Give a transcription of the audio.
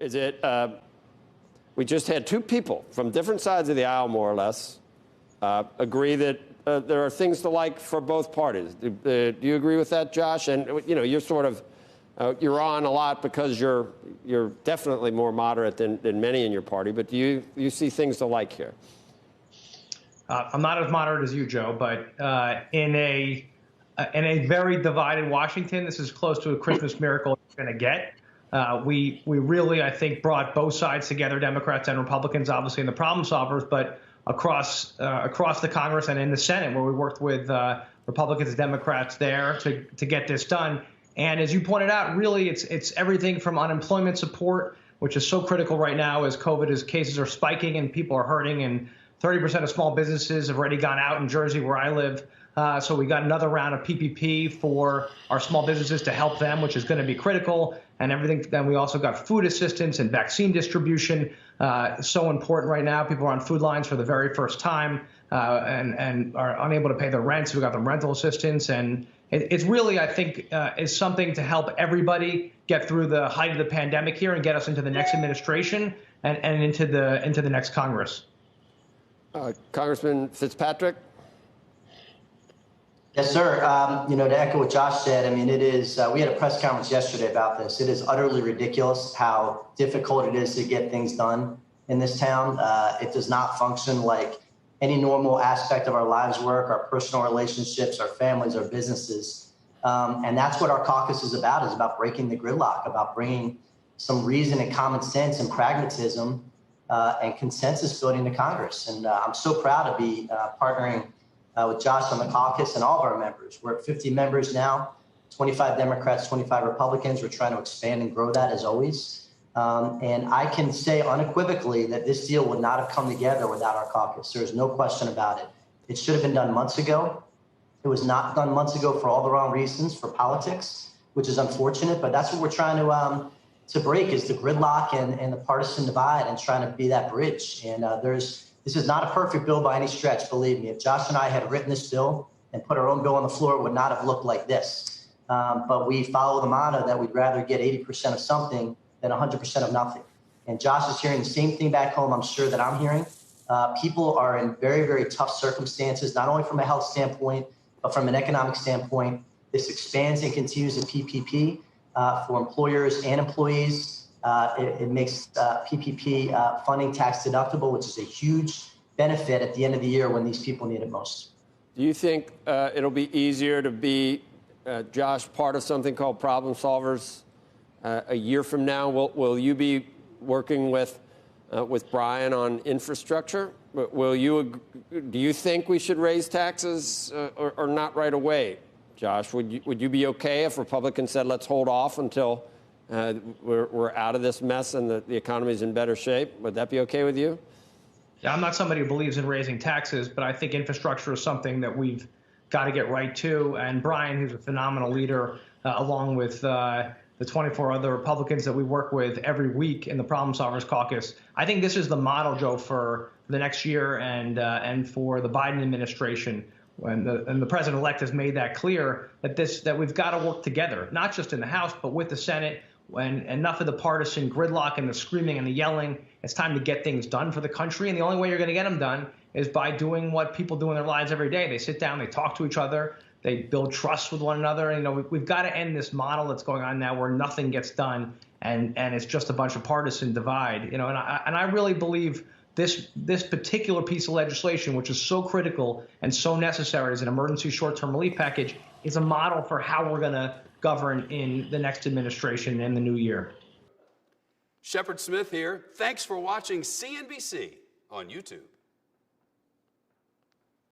Is it, we just had two people from different sides of the aisle, more or less, agree that there are things to like for both parties. Do you agree with that, Josh? And, you know, you're sort of, you're on a lot because you're definitely more moderate than many in your party, but do you see things to like here? I'm not as moderate as you, Joe, but in a very divided Washington, this is close to a Christmas miracle you're going to get. We really, I think, brought both sides together, Democrats and Republicans, obviously, in the problem solvers, but across the Congress and in the Senate, where we worked with Republicans and Democrats there to get this done. And as you pointed out, really, it's everything from unemployment support, which is so critical right now as cases are spiking and people are hurting, and 30% of small businesses have already gone out in Jersey, where I live. So we got another round of PPP for our small businesses to help them, which is going to be critical, and everything. Then we also got food assistance and vaccine distribution. So important right now. People are on food lines for the very first time and are unable to pay their rent. So we got the rental assistance, and it's really, I think, is something to help everybody get through the height of the pandemic here and get us into the next administration and into the next Congress. Congressman Fitzpatrick. Yes, sir. You know, to echo what Josh said, I mean, it is, we had a press conference yesterday about this. It is utterly ridiculous how difficult it is to get things done in this town. It does not function like any normal aspect of our lives work, our personal relationships, our families, our businesses. And that's what our caucus is about breaking the gridlock, about bringing some reason and common sense and pragmatism and consensus building to Congress. And I'm so proud to be partnering with Josh on the caucus and all of our members. We're at 50 members now, 25 Democrats, 25 Republicans. We're trying to expand and grow that as always. And I can say unequivocally that this deal would not have come together without our caucus. There's no question about it. It should have been done months ago. It was not done months ago for all the wrong reasons, for politics, which is unfortunate, but that's what we're trying to break, is the gridlock and the partisan divide, and trying to be that bridge. And this is not a perfect bill by any stretch, believe me. If Josh and I had written this bill and put our own bill on the floor, it would not have looked like this. But we follow the motto that we'd rather get 80% of something than 100% of nothing. And Josh is hearing the same thing back home, I'm sure, that I'm hearing. People are in very, very tough circumstances, not only from a health standpoint, but from an economic standpoint. This expands and continues the PPP for employers and employees. It makes PPP funding tax deductible, which is a huge benefit at the end of the year when these people need it most. Do you think it'll be easier to be, Josh, part of something called Problem Solvers a year from now? Will you be working with Brian on infrastructure? Do you think we should raise taxes or not right away, Josh? Would you be okay if Republicans said, let's hold off until we're out of this mess and the economy is in better shape? Would that be okay with you? Yeah, I'm not somebody who believes in raising taxes, but I think infrastructure is something that we've got to get right too. And Brian, who's a phenomenal leader, along with the 24 other Republicans that we work with every week in the Problem Solvers Caucus, I think this is the model, Joe, for the next year and for the Biden administration. And the president-elect has made that clear that we've got to work together, not just in the House, but with the Senate. When enough of the partisan gridlock and the screaming and the yelling, it's time to get things done for the country. And the only way you're going to get them done is by doing what people do in their lives every day. They sit down, they talk to each other, they build trust with one another. And, you know, we've got to end this model that's going on now where nothing gets done and it's just a bunch of partisan divide. You know, and I really believe this particular piece of legislation, which is so critical and so necessary as an emergency short-term relief package, is a model for how we're going to govern in the next administration in the new year. Shepard Smith here. Thanks for watching CNBC on YouTube.